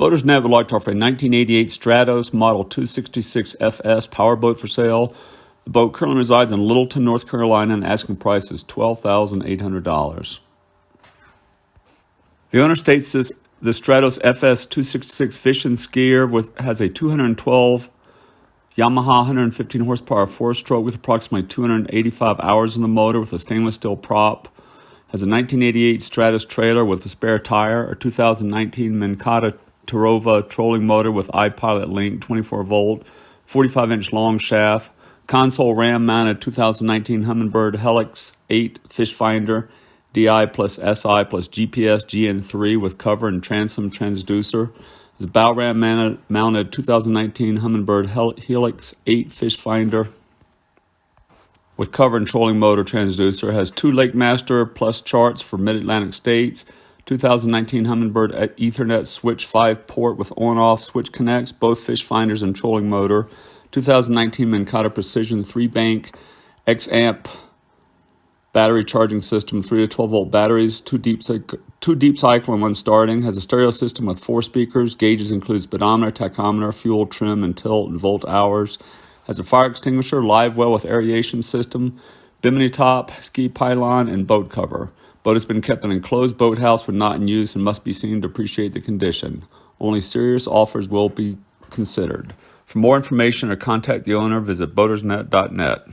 BoatersNet would like to offer a 1988 Stratos Model 266 FS powerboat for sale. The boat currently resides in Littleton, North Carolina, and the asking price is $12,800. The owner states the Stratos FS 266 fish and skier has a 212 Yamaha 115 horsepower 4-stroke with approximately 285 hours on the motor with a stainless steel prop. Has a 1988 Stratus trailer with a spare tire, a 2019 Mancata Tarova trolling motor with iPilot Link 24-volt, 45-inch long shaft, console ram mounted 2019 Humminbird Helix 8 fish finder, DI plus SI plus GPS GN3 with cover and transom transducer. There's a bow ram mounted 2019 Humminbird Helix 8 fish finder with cover and trolling motor transducer. Has 2 LakeMaster Plus charts for Mid-Atlantic states. 2019 Humminbird Ethernet switch 5-port with on-off switch connects, both fish finders and trolling motor. 2019 Mancata Precision 3-bank X-amp battery charging system, 3 to 12-volt batteries, two deep cycle and 1 starting. Has a stereo system with 4 speakers. Gauges include speedometer, tachometer, fuel, trim, and tilt, and volt hours. Has a fire extinguisher, live well with aeration system, bimini top, ski pylon, and boat cover. Boat has been kept in an enclosed boathouse when not in use and must be seen to appreciate the condition. Only serious offers will be considered. For more information or contact the owner, visit boatersnet.net.